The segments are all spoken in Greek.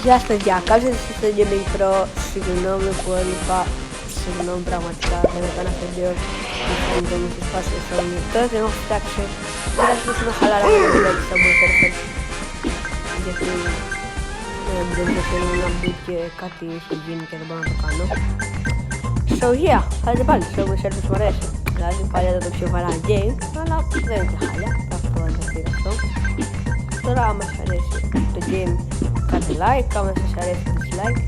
Γεια σας παιδιά, καλώς ήρθατε στο Gaming Pro. Συγγνώμη που έλειπα, συγγνώμη πραγματικά, δεν έκανα βίντεο. Ήθελα να μου σπάσει το Sony. Τώρα δεν έχω φτιάξει, δεν θα αρχίσουμε χαλαρά με το vlog στο Boosterfest. Γιατί δεν θέλω να μπει και κάτι έχει γίνει και δεν μπορώ να το κάνω. So yeah, χάρετε πάλι, στο Boosterfest μου αρέσει. Δηλαδή παλιά ήταν το πιο βαρά game, αλλά δεν είναι χάλια, αυτό δεν θα φύγει αυτό. Τώρα άμα σας αρέσει το game, κάντε like, άμα σας αρέσει dislike.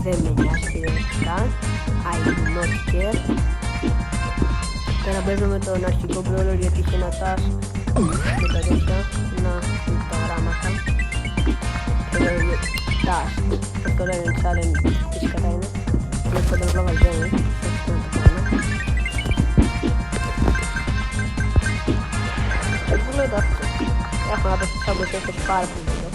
Δεν με νοιάζει καν, I do not care. Τώρα παίζω με τον αρχικό brawler γιατί είχε ένα task με τα τέτοια, να τα γράμματα. Task, αυτό λένε challenge, φυσικά είναι. Είναι στο τον global game, αυτό να το κάνω. Πού λέω αυτό. Έχω να πέσει σαν πως έχεις πάρα πολύ εδώ.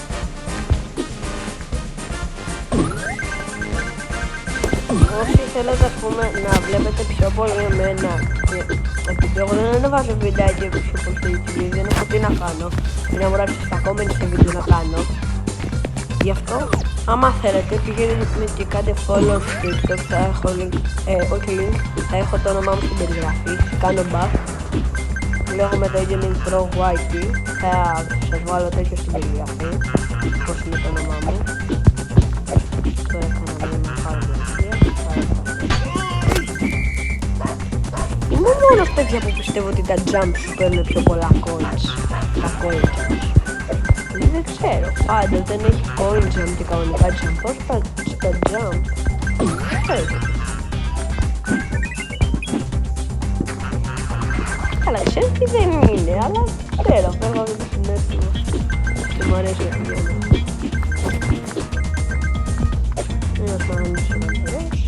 Όσοι θέλετε ας πούμε να βλέπετε πιο πολύ εμένα, επειδή εγώ δεν ανεβάζω βιντεάκια πιο πολύ στο YouTube, δεν έχω τι να κάνω, είναι να μου ράψεις στα comments στο βίντεο να κάνω. Γι' αυτό, άμα θέλετε πηγαίνετε και κάντε follow στο TikTok, θα έχω link, όχι link, θα έχω το όνομά μου στην περιγραφή, κάνω back. Λέγομαι το Gaming Pro YT, θα σας βάλω τέτοιο στην περιγραφή, πώς είναι το όνομά μου. Το έκανα μια πάρα πολύ. Είμαι ο μόνος παιδιά που πιστεύω ότι τα jumps σου παίρνουν πιο πολλά coins, τα coin jumps. Δεν ξέρω, πάντα δεν έχει coin jump και κανονικά jump, πώς στα jump, καλά, ξέρω τι δεν είναι, αλλά ξέρω, φεύγω από το συνέστημα και μου αρέσει να πηγαίνω. Ένας μαγανής ο καθαρός.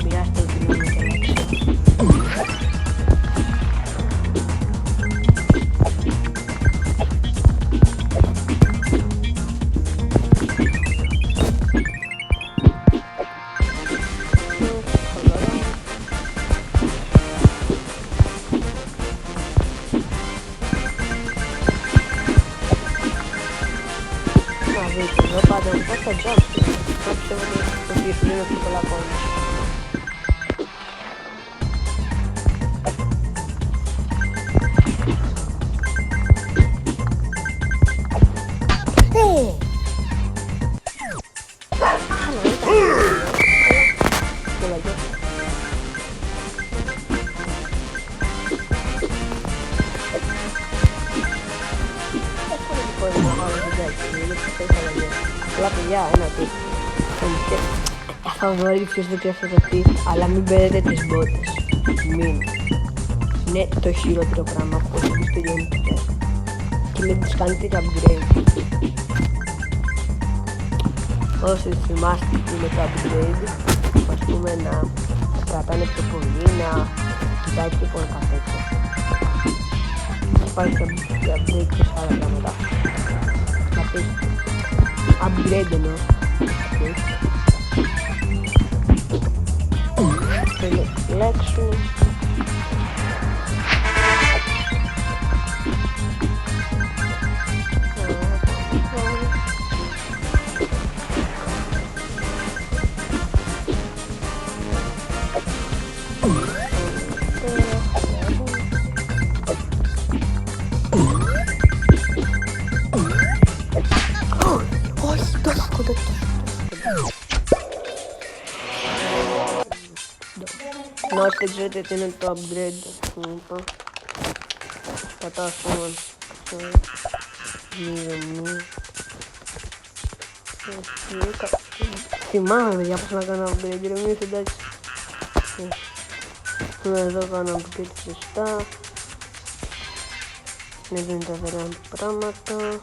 Μοιράστε ότι είναι και αλλάξει. Εδώ πάντα είναι τα jump, θα πιστεύω ότι σου δίνω πιο πολλά coins. Απλά παιδιά, ένα tip. Θα δω ποιος δεν ξέρει αυτό το tip, αλλά μην παίρνετε τις μπότες. Μην. Είναι το χειρότερο πράγμα που έχει στο gameplay. Και μην τις κάνετε και upgrade. Όσοι θυμάστε τι είναι το upgrade, ας πούμε να κρατάνε πιο πολύ, να κοιτάει πιο πολύ κάτι τέτοιο. Υπάρχει και upgrade και σε άλλα πράγματα. Να πεις upgrade εννοώ. Θέλω λέξου. Να όσοι δεν ξέρετε τι είναι το upgrade, κατάστημα θυμάμαι παιδιά πως να κάνω upgrade, ηρεμείς εντάξει. Εδώ κάνω upgrade σωστά. Εδώ είναι τα δωρεάν πράγματα.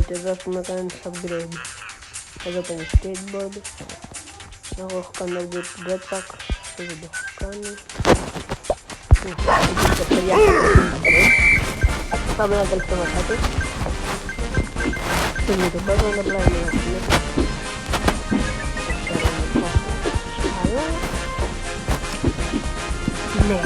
Και εδώ έχουμε κάνει upgrade. Εδώ κάνει skateboard. Εγώ έχω κάνει upgrade του jetpack. Αυτό δεν το έχω κάνει. Πάμε ένα τελευταίο μαθάκι. Και με το πέτρο είναι απλά είναι ένα φίλο. Αλλά ναι,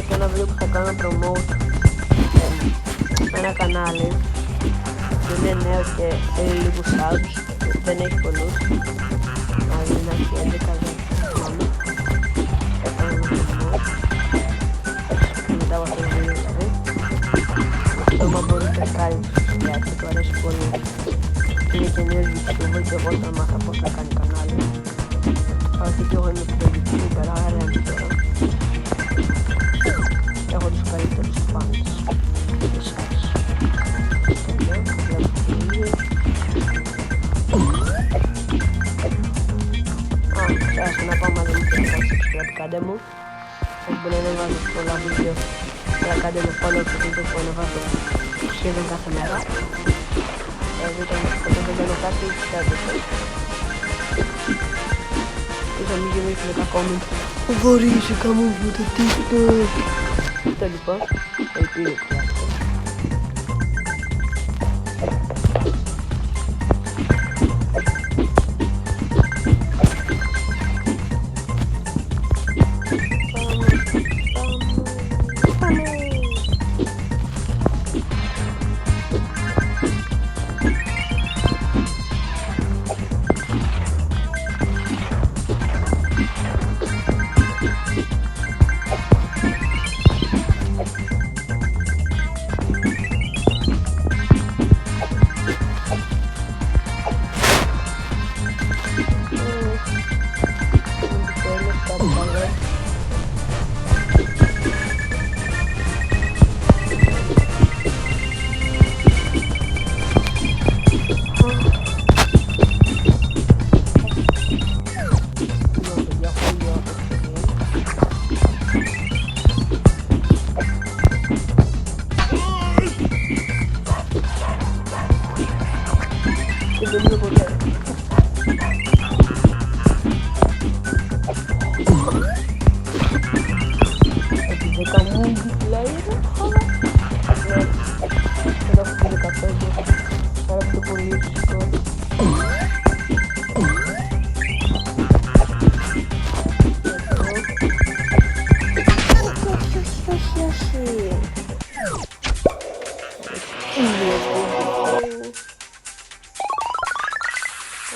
σε ένα βίντεο που θα κάνω promote ένα κανάλι που είναι νέο και θέλει λίγους subs, δεν έχει πολλούς, δηλαδή να έχει 11 μόνο. Θα κάνω ένα promote μετά από αυτό το βίντεο δηλαδή. Άμα μπορείτε να κάνετε γιατί του αρέσει πολύ. Είναι και νέος YouTuber και εγώ θα μάθα πώς να κάνει κανάλι. Αλλά και εγώ είμαι πιο YouTuber, άρα λέμε τώρα. Έχω τους καλύτερους fans εσάς. Ξέχασα να πάω μαζί μου και να subscribe, κάντε μου. Όχι μπορεί να βάζω πολλά βίντεο, αλλά κάντε με follow και βίντεο που ανεβάζω σχεδόν κάθε μέρα. Δείτε μου ότι δεν κάνω κάτι, κοιτάτε το. Ίσως μην γεμίσουμε τα comments. Βαρύσικα μου από το TikTok. Αυτό λοιπόν, ελπίζω τουλάχιστον.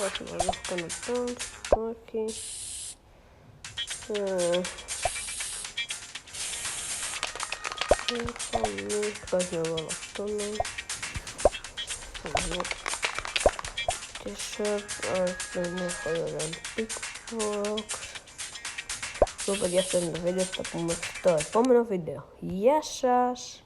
Όχι, να δώσω κανένα όχι. Κάτι να βάλω αυτό, ναι. T-shirt, δεν έχω ωραία pickbox. Λοιπόν, παιδιά, αυτό είναι το βίντεο, θα τα πούμε στο επόμενο βίντεο. Γεια σας!